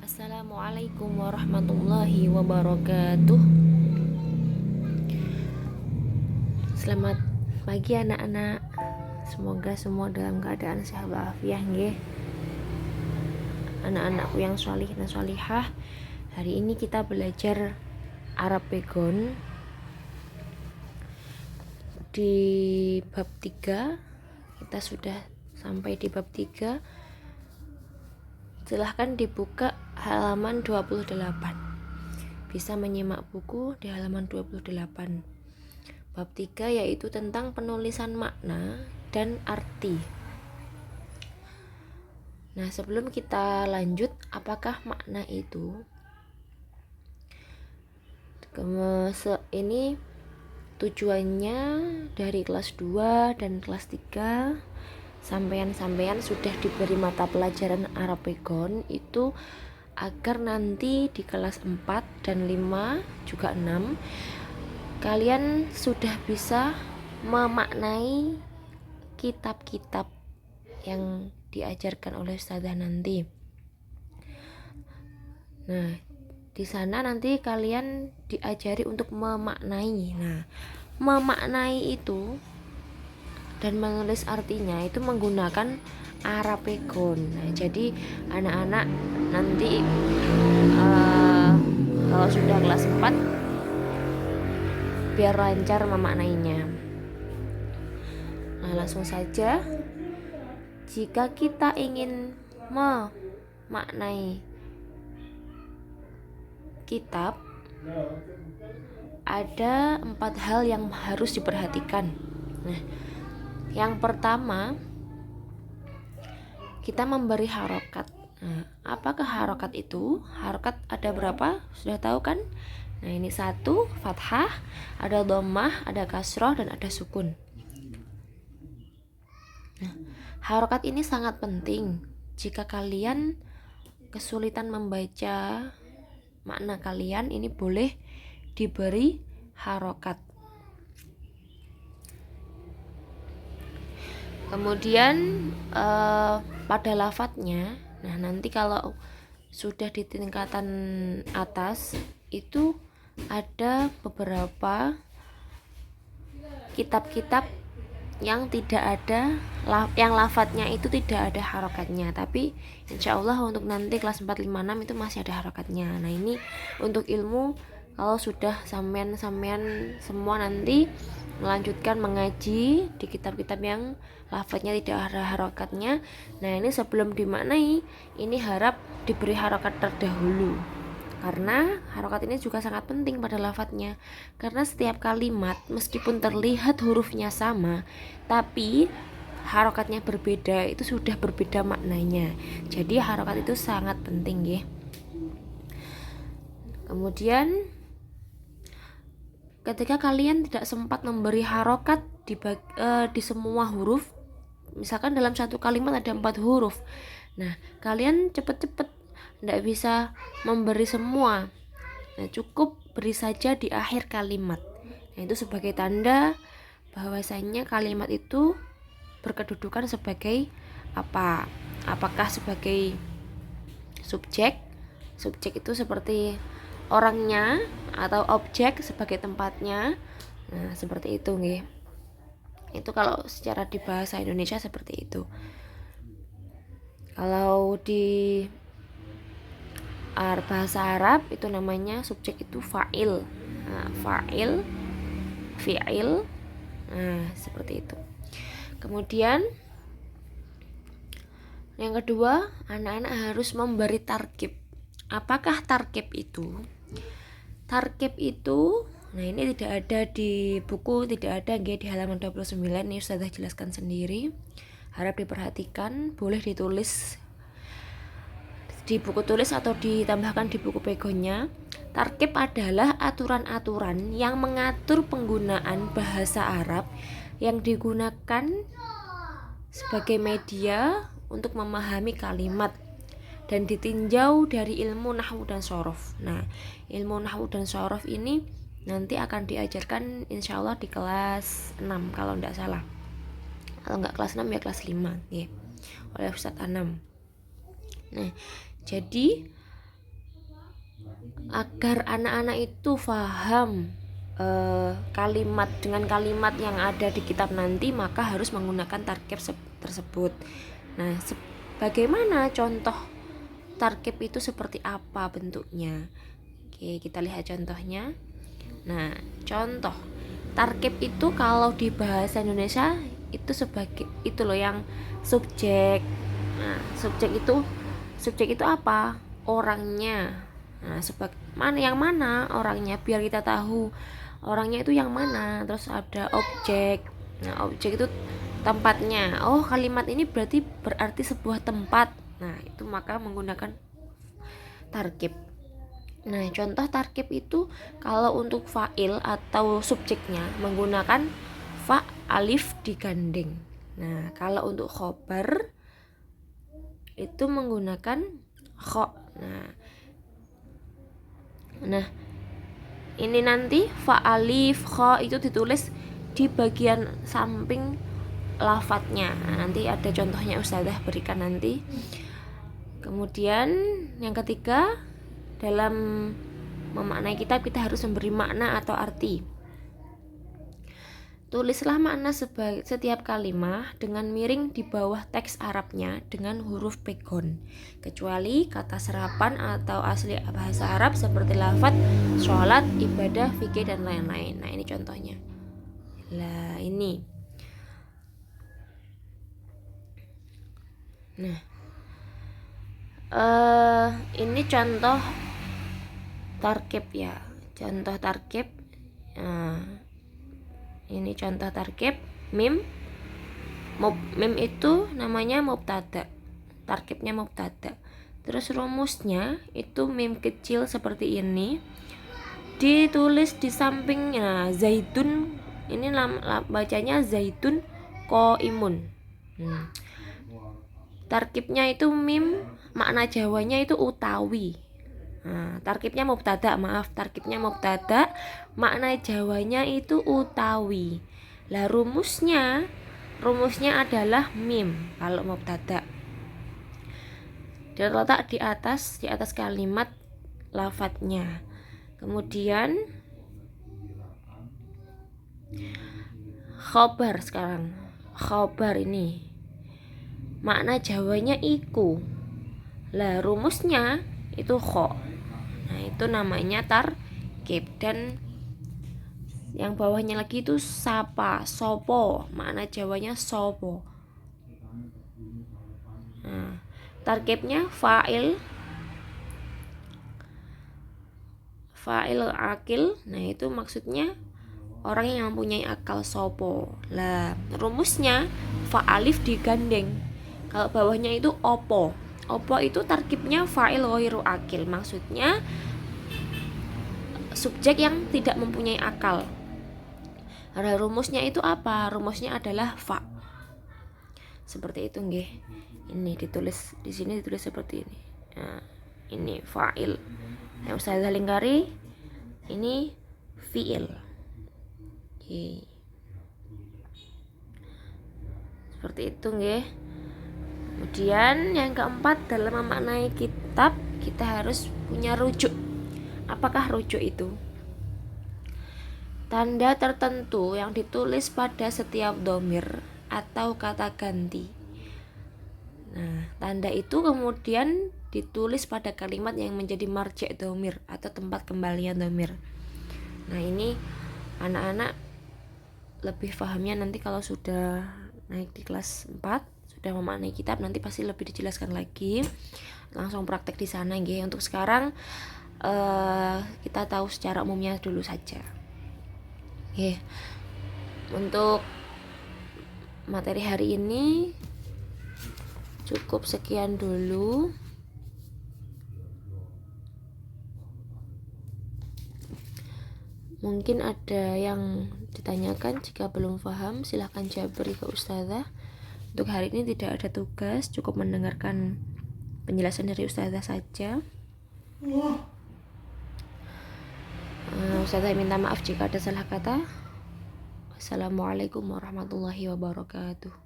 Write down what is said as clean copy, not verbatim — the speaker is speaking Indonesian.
Assalamualaikum warahmatullahi wabarakatuh. Selamat pagi anak-anak. Semoga semua dalam keadaan sehat walafiat nggih. Anak-anakku yang sholih dan sholihah, hari ini kita belajar Arab Pegon di bab 3. Kita sudah sampai di bab 3. Silahkan dibuka halaman 28. Bisa menyimak buku di halaman 28. Bab 3 yaitu tentang penulisan makna dan arti. Nah, sebelum kita lanjut, apakah makna itu? Ini tujuannya dari kelas 2 dan kelas 3. Sampean sudah diberi mata pelajaran Arab Pegon itu agar nanti di kelas 4 dan 5 juga 6 kalian sudah bisa memaknai kitab-kitab yang diajarkan oleh ustazah nanti. Nah, di sana nanti kalian diajari untuk memaknai. Nah, memaknai itu dan menulis artinya itu menggunakan Arab Pegon. Nah, jadi anak-anak nanti kalau sudah kelas 4 biar lancar memaknainya. Nah, langsung saja, jika kita ingin memaknai kitab, ada 4 hal yang harus diperhatikan. Nah, yang pertama, kita memberi harokat. Nah, apakah harokat itu? Harokat ada berapa? Sudah tahu kan? Nah, ini 1 fathah, ada dhammah, ada kasroh, dan ada sukun. Nah, harokat ini sangat penting. Jika kalian kesulitan membaca makna kalian, ini boleh diberi harokat. Kemudian pada lafadznya, nah nanti kalau sudah di tingkatan atas itu ada beberapa kitab-kitab yang tidak ada, yang lafadznya itu tidak ada harokatnya, tapi insya Allah untuk nanti kelas 4, 5, 6 itu masih ada harokatnya. Nah, ini untuk ilmu kalau sudah sampean semua nanti melanjutkan mengaji di kitab-kitab yang lafadznya tidak ada harokatnya. Nah, ini sebelum dimaknai, ini harap diberi harokat terdahulu, karena harokat ini juga sangat penting pada lafadznya. Karena setiap kalimat meskipun terlihat hurufnya sama, tapi harokatnya berbeda, itu sudah berbeda maknanya. Jadi harokat itu sangat penting ya. Kemudian ketika kalian tidak sempat memberi harokat di semua huruf, misalkan dalam satu kalimat ada 4 huruf, nah kalian cepet-cepet tidak bisa memberi semua. Nah, cukup beri saja di akhir kalimat. Nah, itu sebagai tanda bahwasanya kalimat itu berkedudukan sebagai apa? Apakah sebagai subjek? Subjek itu seperti orangnya, atau objek sebagai tempatnya. Nah, seperti itu nggih. Itu kalau secara di bahasa Indonesia seperti itu. Kalau di bahasa Arab itu namanya subjek itu fa'il. Nah, fa'il, fi'il. Nah, seperti itu. Kemudian yang kedua, anak-anak harus memberi tarkib. Apakah tarkib itu? Tarkib itu, nah ini tidak ada di buku, tidak ada di halaman 29, ini sudah jelaskan sendiri. Harap diperhatikan, boleh ditulis di buku tulis atau ditambahkan di buku pegonnya. Tarkib adalah aturan-aturan yang mengatur penggunaan bahasa Arab yang digunakan sebagai media untuk memahami kalimat dan ditinjau dari ilmu nahwu dan shorof. Nah, ilmu nahwu dan shorof ini nanti akan diajarkan insya Allah di kelas 6 kalau tidak salah. Kalau nggak kelas 6 ya kelas 5 ya, oleh Ustadz Anam. Nah, jadi agar anak-anak itu paham kalimat dengan kalimat yang ada di kitab nanti, maka harus menggunakan tarkib tersebut. Nah, bagaimana contoh tarkib itu seperti apa bentuknya? Oke, kita lihat contohnya. Nah, contoh tarkib itu kalau di bahasa Indonesia itu sebagai itu loh yang subjek. Nah, subjek itu apa? Orangnya. Nah, yang mana orangnya, biar kita tahu orangnya itu yang mana. Terus ada objek. Nah, objek itu tempatnya. Oh, kalimat ini berarti sebuah tempat. Nah, itu maka menggunakan tarkib. Nah, contoh tarkib itu kalau untuk fa'il atau subjeknya menggunakan fa alif digandeng. Nah, kalau untuk khobar itu menggunakan kho. Nah, ini nanti fa alif kho itu ditulis di bagian samping lafadznya. Nah, nanti ada contohnya Ustazah berikan nanti. Kemudian yang ketiga, dalam memaknai kitab kita harus memberi makna atau arti. Tulislah makna setiap kalimat dengan miring di bawah teks Arabnya dengan huruf pegon, kecuali kata serapan atau asli bahasa Arab seperti lafadz, sholat, ibadah, fikih, dan lain-lain. Nah, ini contohnya. Nah, ini. Nah, ini contoh tarkib ya. Contoh tarkib. Ini contoh tarkib mim. Mim itu namanya mubtada. Tarkibnya mubtada. Terus rumusnya itu mim kecil seperti ini. Ditulis di sampingnya zaitun. Ini bacanya zaitun qaimun. Tarkibnya itu mim, makna Jawanya itu utawi. Nah, tarkibnya mubtada, makna Jawanya itu utawi. Lah rumusnya adalah mim kalau mubtada. Terletak di atas kalimat lafadznya. Kemudian khobar sekarang. Khobar ini makna Jawanya iku. Lah rumusnya itu kho. Nah, itu namanya tarkib. Dan yang bawahnya lagi itu sapa, sopo. Makna Jawanya sopo. Nah, tarkibnya fa'il akil. Nah, itu maksudnya orang yang mempunyai akal, sopo. Lah rumusnya fa alif digandeng. Kalau bawahnya itu opo. Opo itu tarkibnya fa'il ghairu akil, maksudnya subjek yang tidak mempunyai akal. Nah, rumusnya itu apa? Rumusnya adalah fa. Seperti itu nggih. Ini ditulis di sini seperti ini. Nah, ini fa'il. Yang Ustazah lingkari ini fi'il. Oke. Seperti itu nggih. Kemudian yang keempat, dalam memaknai kitab kita harus punya rujuk. Apakah rujuk itu? Tanda tertentu yang ditulis pada setiap dhamir atau kata ganti. Nah, tanda itu kemudian ditulis pada kalimat yang menjadi marji' dhamir atau tempat kembalian dhamir. Nah, ini anak-anak lebih pahamnya nanti kalau sudah naik di kelas 4, sudah memaknai kitab, nanti pasti lebih dijelaskan lagi. Langsung praktek di sana nggih. Untuk sekarang kita tahu secara umumnya dulu saja. Oke. Untuk materi hari ini cukup sekian dulu. Mungkin ada yang ditanyakan, jika belum paham silahkan jabri ke Ustazah. Untuk hari ini tidak ada tugas, cukup mendengarkan penjelasan dari Ustazah saja. Ustazah minta maaf jika ada salah kata. Wassalamualaikum warahmatullahi wabarakatuh.